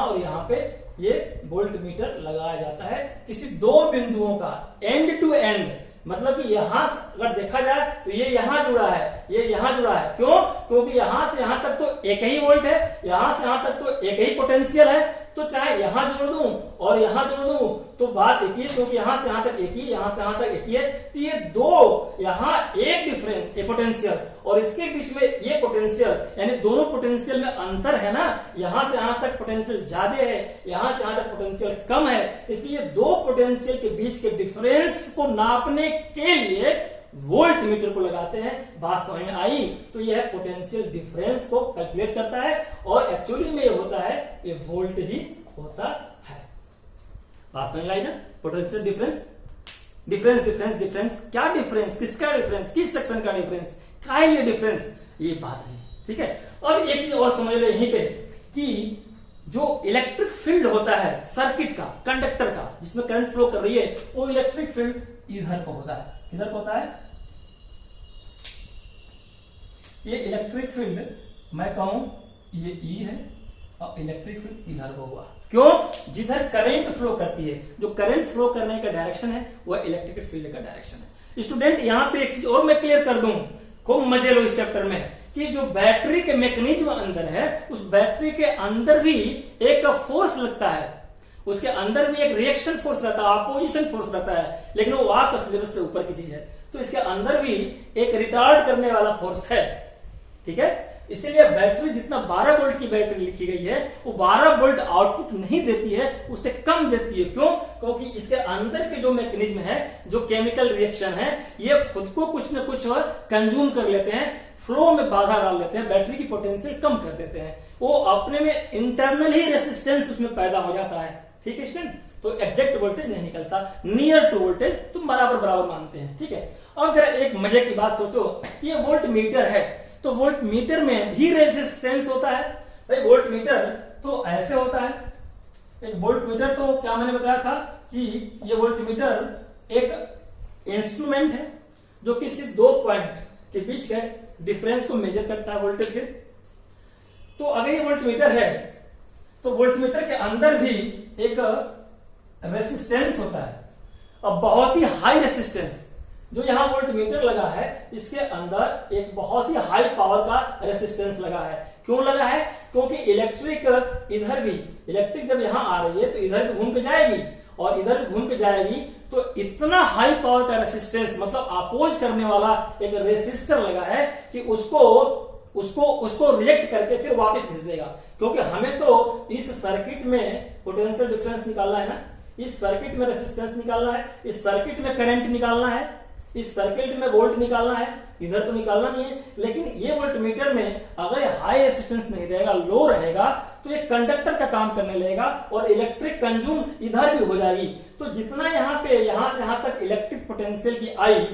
और यहां पे ये वोल्ट मीटर लगाया जाता है किसी दो बिंदुओं का, एंड टू एंड। मतलब कि यहां अगर देखा जाए तो ये यहां जुड़ा है, ये यहां जुड़ा है। क्यों? क्योंकि यहां से यहां तक तो एक ही वोल्ट है, यहां से यहां तक तो एक ही पोटेंशियल है। तो चाहे यहां जोड़ दूं और यहां जोड़ दूं तो बात एक ही है, क्योंकि यहां से यहां तक एक ही, यहां से यहां तक एक ही है। तो ये दो, यहां एक डिफरेंस, ये पोटेंशियल और इसके बीच में ये पोटेंशियल, यानी दोनों पोटेंशियल में अंतर है ना। यहां से यहां तक पोटेंशियल ज्यादा है, यहां से यहां तक पोटेंशियल कम है। इसलिए दो पोटेंशियल के बीच के डिफरेंस को नापने के लिए वोल्ट मीटर को लगाते हैं। बात समझ में आई? तो यह पोटेंशियल डिफरेंस को कैलकुलेट करता है, और एक्चुअली में ये होता है, ये वोल्ट ही होता है। बात समझ में आई ना? पोटेंशियल डिफरेंस क्या डिफरेंस, किसका डिफरेंस, किस सेक्शन का डिफरेंस, क्या है ये डिफरेंस, ये बात है, ठीक है। अब एक चीज और समझ लो यहीं पे कि जो इलेक्ट्रिक फील्ड होता है सर्किट का, कंडक्टर का, जिसमें करंट फ्लो कर रही है, वो इलेक्ट्रिक फील्ड इधर को होता है। किधर को होता है? ये इलेक्ट्रिक फील्ड मैं कहूं ये ई है, और इलेक्ट्रिक फील्ड इधर को हुआ। क्यों? जिधर करंट फ्लो करती है, जो करंट फ्लो करने का डायरेक्शन है वह इलेक्ट्रिक फील्ड का डायरेक्शन है। स्टूडेंट यहां पे एक चीज और मैं क्लियर कर दूं, खूब मजे लो इस चैप्टर में, कि जो बैटरी के मैकेनिज्म अंदर है, उस बैटरी के अंदर भी एक फोर्स लगता है, उसके अंदर भी एक रिएक्शन फोर्स रहता है, अपोजिशन फोर्स रहता है, लेकिन वो आपका सिलेबस से ऊपर की चीज है। तो इसके अंदर भी एक रिटार्ड करने वाला फोर्स है, ठीक है। इसीलिए बैटरी जितना 12 वोल्ट की बैटरी लिखी गई है, वो 12 वोल्ट आउटपुट नहीं देती है, उससे कम देती है। क्यों? क्योंकि इसके अंदर के जो मैकेनिज्म है, जो केमिकल रिएक्शन है, ये खुद को कुछ न कुछ कंज्यूम कर लेते हैं, फ्लो में बाधा डाल देते हैं, बैटरी की पोटेंशियल कम कर देते हैं। वो अपने में इंटरनल ही रेसिस्टेंस उसमें पैदा हो जाता है, ठीक है स्टूडेंट। तो एग्जैक्ट वोल्टेज नहीं निकलता, नियर टू वोल्टेज तुम बराबर मानते हैं, ठीक है। अब जरा एक मजे की बात सोचो, ये वोल्ट मीटर है, तो वोल्ट मीटर में भी रेजिस्टेंस होता है। भाई वोल्ट मीटर तो ऐसे होता है, एक वोल्ट मीटर तो क्या मैंने बताया था कि ये वोल्ट मीटर एक इंस्ट्रूमेंट है जो किसी दो पॉइंट के बीच के डिफरेंस को मेजर करता है वोल्टेज के। तो अगर ये वोल्ट मीटर है तो वोल्ट मीटर के अंदर भी एक रेसिस्टेंस होता है, अब बहुत ही हाई रेसिस्टेंस। जो यहां वोल्ट मीटर लगा है, इसके अंदर एक बहुत ही हाई पावर का रेसिस्टेंस लगा है। क्यों लगा है? क्योंकि इलेक्ट्रिक इधर भी, इलेक्ट्रिक जब यहां आ रही है तो इधर भी घूम के जाएगी, और इधर घूम के जाएगी, तो इतना हाई पावर का रेसिस्टेंस, मतलब अपोज करने वाला एक रेसिस्टर लगा है कि उसको रिजेक्ट करके फिर वापस भेज देगा। क्योंकि हमें तो इस सर्किट में पोटेंशियल डिफरेंस निकालना है ना, इस सर्किट में रेसिस्टेंस निकालना है, इस सर्किट में करंट निकालना है, इस सर्किट में वोल्ट निकालना है, इधर तो निकालना नहीं है। लेकिन ये वोल्ट मीटर में अगर हाई रेसिस्टेंस नहीं रहेगा, लो रहेगा, तो ये कंडक्टर का काम करने लगेगा और इलेक्ट्रिक कंज्यूम इधर भी हो जाएगी। तो जितना यहां पे, यहां से यहां तक इलेक्ट्रिक पोटेंशियल की आई,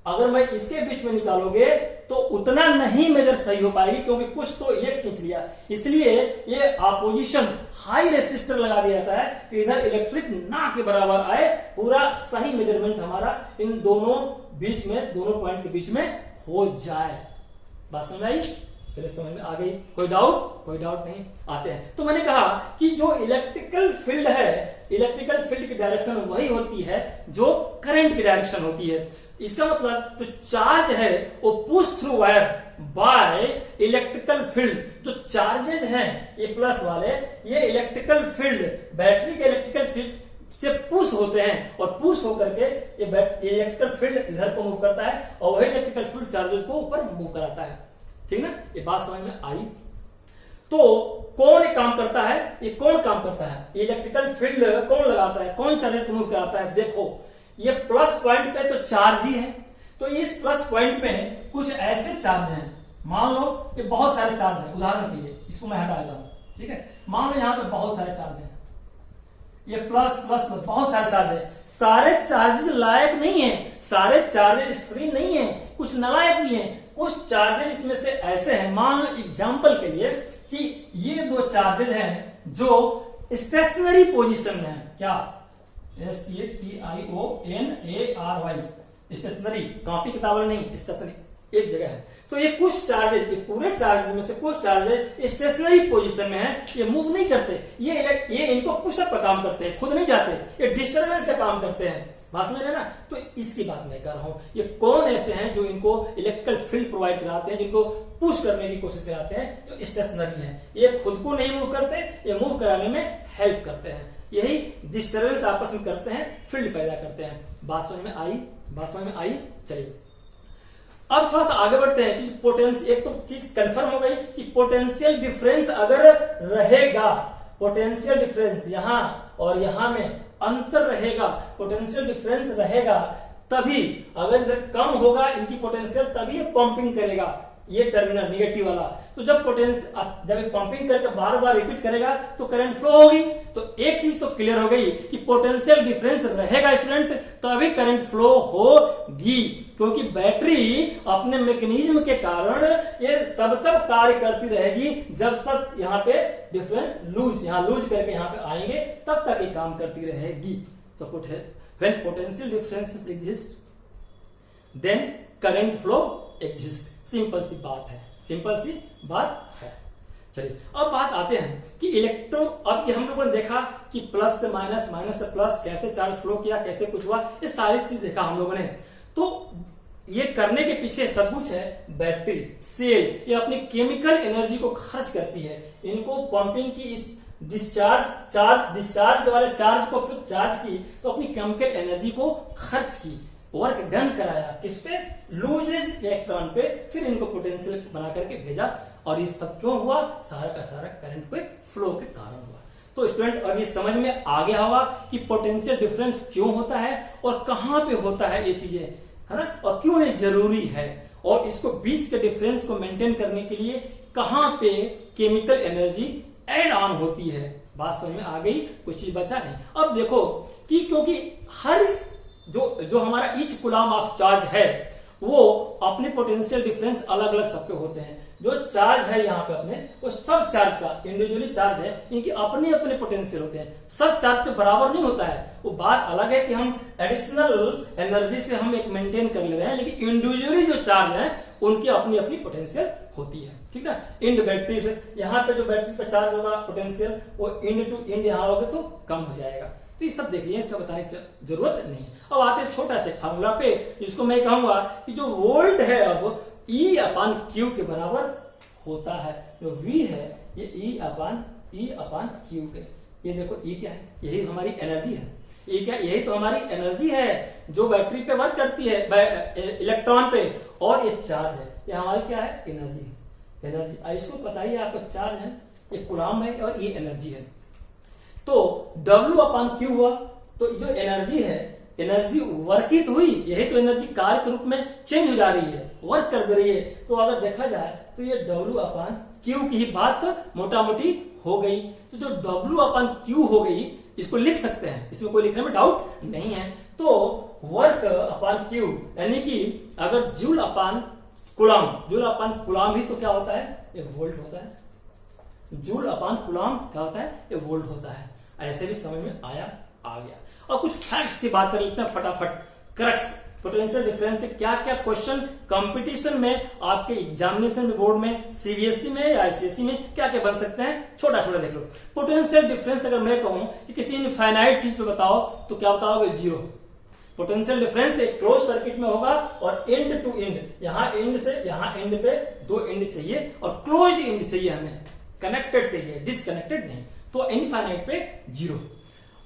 अगर मैं इसके बीच में निकालोगे तो उतना नहीं मेजर सही हो पाएगी, क्योंकि कुछ तो ये खींच लिया। इसलिए ये अपोजिशन हाई रेसिस्टर लगा दिया जाता है कि इधर इलेक्ट्रिक ना के बराबर आए, पूरा सही मेजरमेंट हमारा इन दोनों बीच में, दोनों पॉइंट के बीच में हो जाए। बात समझ आई? चलिए समझ में आ गई, कोई डाउट नहीं, आते हैं। तो मैंने कहा कि जो इलेक्ट्रिकल फील्ड है, इलेक्ट्रिकल फील्ड की डायरेक्शन वही होती है जो करंट की डायरेक्शन होती है। इसका मतलब जो चार्ज है वो push through wire by electrical field, जो चार्जेज हैं ये प्लस वाले, ये इलेक्ट्रिकल फील्ड, बैटरी के इलेक्ट्रिकल फील्ड से पुश होते हैं और पुश होकर के ये इलेक्ट्रिकल फील्ड इधर को मूव करता है और वही इलेक्ट्रिकल फील्ड चार्जेस को ऊपर मूव कराता है। ठीक ना, ये बात समझ में आई। तो कौन एक काम करता है, ये कौन काम करता है, इलेक्ट्रिकल फील्ड कौन लगाता है, कौन चार्जेस को मूव कराता है। देखो ये प्लस पॉइंट पे तो चार्ज ही है, तो इस प्लस पॉइंट पे कुछ ऐसे चार्ज हैं, मान लो ये बहुत सारे चार्ज हैं, उदाहरण के लिए इसको मैं हटा देता हूं, ठीक है। मान लो यहाँ पे बहुत सारे चार्ज हैं, ये प्लस प्लस प्लस बहुत सारे चार्ज है, सारे चार्जेस लायक नहीं है, सारे चार्जेस फ्री नहीं है, कुछ नालायक भी है, कुछ चार्जेस इसमें से ऐसे हैं, मान लो एग्जांपल के लिए कि ये दो चार्जेस हैं जो स्टेशनरी पोजीशन में है, क्या STATIONARY, स्टेशनरी, कॉपी किताब नहीं, स्टेशनरी एक जगह है। तो ये कुछ चार्जेस, ये पूरे चार्जेस में से कुछ चार्जेस स्टेशनरी पोजीशन में है, ये मूव नहीं करते, ये इनको पुशअप का काम करते हैं, खुद नहीं जाते, ये डिस्टर्बेंस का काम करते हैं, बात समझ रहे ना। तो इसकी बात मैं कर रहा हूं, ये कौन ऐसे हैं जो इनको इलेक्ट्रिकल फील्ड प्रोवाइड कराते हैं, जिनको पुश करने की कोशिश कराते हैं, जो स्टेशनरी है, ये खुद को नहीं मूव करते, ये मूव कराने में हेल्प करते हैं, यही डिस्टर्बेंस आपस में करते हैं, फील्ड पैदा करते हैं। बात समझ में आई, बात समझ में आई। चलिए अब थोड़ा सा आगे बढ़ते हैं कि पोटेंशियल, एक तो चीज कंफर्म हो गई कि पोटेंशियल डिफरेंस अगर रहेगा, पोटेंशियल डिफरेंस यहां और यहां में अंतर रहेगा, पोटेंशियल डिफरेंस रहेगा, तभी अगर कम होगा इनकी पोटेंशियल तभी पंपिंग करेगा, ये टर्मिनल निगेटिव वाला। तो जब जब पंपिंग करके बार बार रिपीट करेगा तो करंट फ्लो होगी। तो एक चीज तो क्लियर हो गई कि पोटेंशियल डिफरेंस रहेगा स्टूडेंट, तभी करंट फ्लो होगी, क्योंकि बैटरी अपने मैकेनिज्म के कारण ये तब तक कार्य करती रहेगी जब तक यहाँ पे डिफरेंस लूज, यहाँ लूज करके यहाँ पे आएंगे तब तक ये काम करती रहेगी। तो when potential differences exist then current flow exist. Simple सी बात है, सिंपल सी बात है। चलिए अब बात आते हैं कि इलेक्ट्रो, अब ये हम लोगों ने देखा कि प्लस से माइनस, माइनस से प्लस कैसे चार्ज फ्लो किया, कैसे कुछ हुआ, ये सारी चीज देखा हम लोगों ने। तो ये करने के पीछे सब कुछ है बैटरी, सेल, ये अपनी केमिकल एनर्जी को खर्च करती है, इनको पंपिंग की, इस डिस्चार्ज वाले चार्ज को फिर चार्ज की, तो अपनी केमिकल एनर्जी को खर्च की, वर्क डन कराया, किस पे, लूजेज इलेक्ट्रॉन पे, फिर इनको पोटेंशियल बना करके भेजा, और ये सब क्यों हुआ, सारा का सारा करंट के फ्लो के कारण हुआ। तो स्टूडेंट अब ये समझ में आ गया होगा कि पोटेंशियल डिफरेंस क्यों होता है और कहां पे होता है ये चीजें, है ना, और क्यों ये जरूरी है, और इसको बीच के डिफरेंस को मेंटेन करने के लिए कहां पे केमिकल एनर्जी एड ऑन होती है। बात समझ में आ गई, कुछ चीज बचा नहीं। अब देखो कि क्योंकि हर जो हमारा ईच कूलम ऑफ चार्ज है वो अपने पोटेंशियल डिफरेंस अलग अलग सबके होते हैं। जो चार्ज है यहाँ पे अपने, वो सब चार्ज का इंडिविजुअली चार्ज है, इनके अपने अपने पोटेंशियल होते हैं, सब चार्ज पे बराबर नहीं होता है। वो बात अलग है कि हम एडिशनल एनर्जी से हम एक मेंटेन कर ले रहे हैं, लेकिन इंडिविजुअली जो चार्ज है उनकी अपनी अपनी पोटेंशियल होती है, ठीक है। इंड बैटरी से यहाँ पे जो बैटरी पे चार्ज होगा पोटेंशियल, वो इंड टू इंड यहाँ होगा तो कम हो जाएगा। तो ये सब देख लिया, इसका बताने की जरूरत नहीं है। अब आते हैं छोटा सा फार्मूला पे, जिसको मैं कहूंगा कि जो वोल्ट है अब E/Q के बराबर होता है, जो V है ये E/Q के, ये देखो E क्या है, यही हमारी एनर्जी है, ये क्या, यही तो हमारी एनर्जी है जो बैटरी पे वर्क करती है इलेक्ट्रॉन पे, और ये चार्ज है, ये हमारी क्या है, एनर्जी। इसको पता ही है आपको, चार्ज है, ये कूलम है और ये एनर्जी है। तो W/Q हुआ, तो जो एनर्जी है, एनर्जी वर्कित हुई, यही तो एनर्जी कार्य के रूप में चेंज हो जा रही है, वर्क कर दे रही है। तो अगर देखा जाए तो ये W/Q की ही बात मोटा मोटी हो गई। तो जो W/Q हो गई, इसको लिख सकते हैं, इसमें कोई लिखने में डाउट नहीं है। तो वर्क/Q यानी कि अगर जूल/कूलम ही तो क्या होता है, ये वोल्ट होता है। जूल/कूलम क्या होता है, ये वोल्ट होता है। ऐसे भी समझ में आ गया। और कुछ फैक्ट्स की बात कर लेते हैं फटाफट, क्रक्स पोटेंशियल डिफरेंस से क्या क्या क्वेश्चन कंपटीशन में आपके एग्जामिनेशन बोर्ड में, सीबीएसई में या आईसीएसई में क्या क्या बन सकते हैं, छोटा छोटा देख लो। पोटेंशियल डिफरेंस अगर मैं कहूं कि किसी इनफाइनाइट चीज पे बताओ तो क्या बताओगे, जीरो। पोटेंशियल डिफरेंस एक क्लोज सर्किट में होगा और एंड टू एंड, यहां एंड से यहां एंड पे दो एंड चाहिए और क्लोज्ड एंड चाहिए, हमें कनेक्टेड चाहिए, डिसकनेक्टेड नहीं। तो इनफाइनाइट पे जीरो।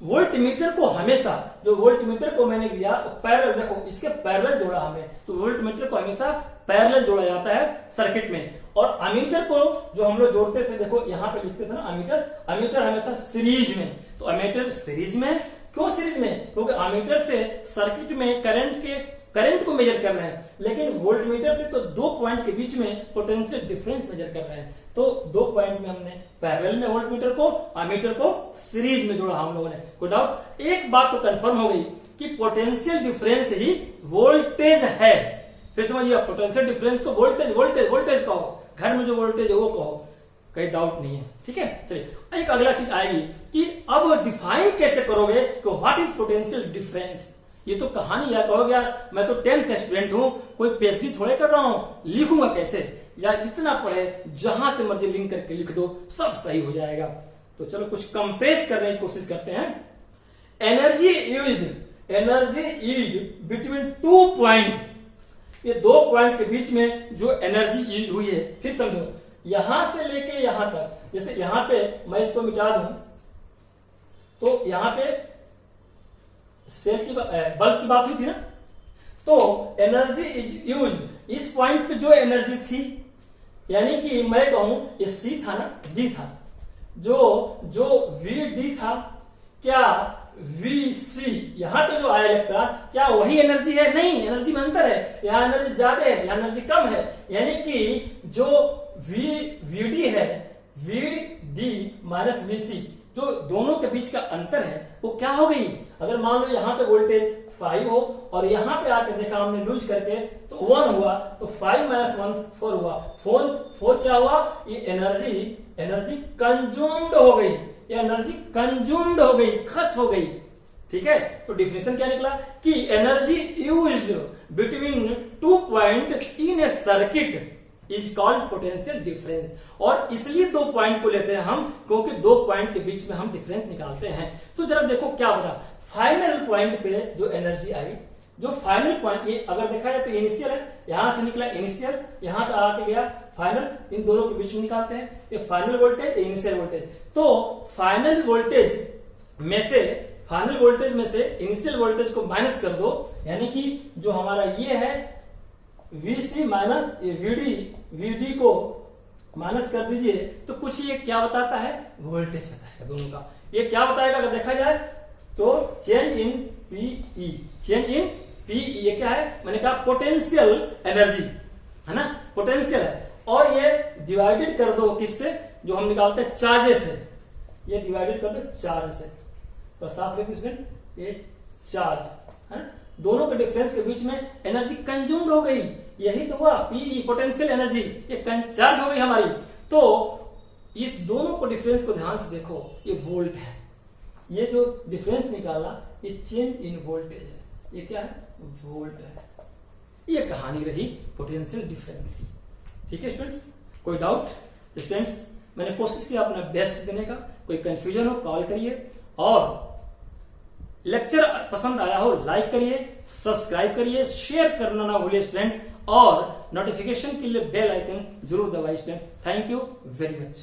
वोल्टमीटर को हमेशा, जो वोल्टमीटर को मैंने दिया पैरेलल, देखो इसके पैरेलल जोड़ा हमें, तो वोल्टमीटर को हमेशा पैरेलल जोड़ा जाता है सर्किट में। और अमीटर को जो हम लोग जोड़ते थे, देखो यहां पे लिखते थे ना अमीटर, अमीटर हमेशा सीरीज में। तो अमीटर सीरीज में, क्यों सीरीज में, क्योंकि अमीटर से सर्किट में करंट को मेजर कर रहे हैं, लेकिन वोल्टमीटर से तो दो पॉइंट के बीच में पोटेंशियल डिफरेंस मेजर कर रहे हैं। तो दो पॉइंट में हमने पैरेलल में वोल्टमीटर को, अमीटर को सीरीज में जोड़ा हम लोगों ने। कोई डाउट? एक बात तो कंफर्म हो गई कि पोटेंशियल डिफरेंस ही वोल्टेज है। फिर समझिए, पोटेंशियल डिफरेंस को वोल्टेज कहो, घर में जो वोल्टेज है वो कहो, कहीं डाउट नहीं है। ठीक है, चलिए एक अगला चीज आएगी कि अब डिफाइन कैसे करोगे कि व्हाट इज पोटेंशियल डिफरेंस। ये तो कहानी यार, कहोगे यार मैं तो 10th का स्टूडेंट हूं, कोई पीएचडी थोड़े कर रहा हूं, लिखूंगा कैसे यार, इतना पढ़े, जहां से मर्जी लिंक करके लिख दो, सब सही हो जाएगा। तो चलो कुछ कंप्रेस करने की कोशिश करते हैं। एनर्जी यूज्ड बिटवीन 2 पॉइंट, ये 2 पॉइंट के बीच में जो एनर्जी यूज हुई है, फिर समझो यहां से लेके यहां तक, जैसे यहां पे मैं इसको मिटा दूं तो यहां पे सेल की बल्ब की बात हुई थी ना, तो एनर्जी इज यूज, इस पॉइंट पे जो एनर्जी थी, यानी कि मैं कहूं ये सी था ना, डी था, जो वी डी था, क्या वी सी यहां पे जो आया इलेक्ट्रॉन, क्या वही एनर्जी है? नहीं, एनर्जी में अंतर है, यहां एनर्जी ज्यादा है, यहां एनर्जी कम है। यानी कि जो वी डी है, वी डी माइनस वी सी, जो दोनों के बीच का अंतर है वो क्या हो गई? अगर मान लो यहाँ पे वोल्टेज 5 हो और यहाँ पे आके देखा हमने लूज करके तो 1 हुआ, तो 5 माइनस 1 4 हुआ। 4 क्या हुआ? ये एनर्जी कंज्यूम्ड हो गई, ये एनर्जी कंज्यूम्ड हो गई, खर्च हो गई। ठीक है, तो डिफिनेशन क्या निकला कि energy used between 2 point in A circuit is called potential difference. और इसलिए 2 पॉइंट को लेते हैं हम, क्योंकि 2 पॉइंट के बीच में हम डिफरेंस निकालते हैं। तो जरा देखो क्या बता, फाइनल पॉइंट पे जो एनर्जी आई, जो फाइनल पॉइंट, ये अगर देखा जाए तो इनिशियल है, यहां से निकला इनिशियल, यहां तक आके गया फाइनल, इन दोनों के बीच में निकालते हैं, ये फाइनल वोल्टेज, इनिशियल वोल्टेज। तो फाइनल वोल्टेज में से इनिशियल वोल्टेज को माइनस कर दो, यानी कि जो हमारा ये है Vc माइनस Vd को माइनस कर दीजिए, तो कुछ ये क्या बताता है? वोल्टेज बताएगा दोनों का। ये क्या बताएगा अगर देखा जाए तो चेंज इन पीई, ये क्या है? मैंने कहा पोटेंशियल एनर्जी है ना, पोटेंशियल है। और ये डिवाइडेड कर दो किससे? जो हम निकालते हैं चार्जेस से, ये डिवाइडेड कर दो चार्ज से, तो साफ लिखिए ये चार्ज है। दोनों के डिफरेंस के बीच में एनर्जी कंज्यूम्ड हो गई, यही तो हुआ पीई, पोटेंशियल एनर्जी, ये चार्ज हो गई हमारी। तो इस दोनों को डिफरेंस को ध्यान से देखो, ये वोल्ट है, ये जो डिफरेंस निकाला ये चेंज इन वोल्टेज है, ये क्या है? वोल्ट है। ये कहानी रही पोटेंशियल डिफरेंस की। ठीक है स्टूडेंट्स, कोई डाउट? स्टूडेंट्स मैंने कोशिश की अपना बेस्ट देने का, कोई कंफ्यूजन हो कॉल करिए, और लेक्चर पसंद आया हो लाइक करिए, सब्सक्राइब करिए, शेयर करना ना भूलिए स्टूडेंट, और नोटिफिकेशन के लिए बेल आइकन जरूर दबाइए student. Thank you very much.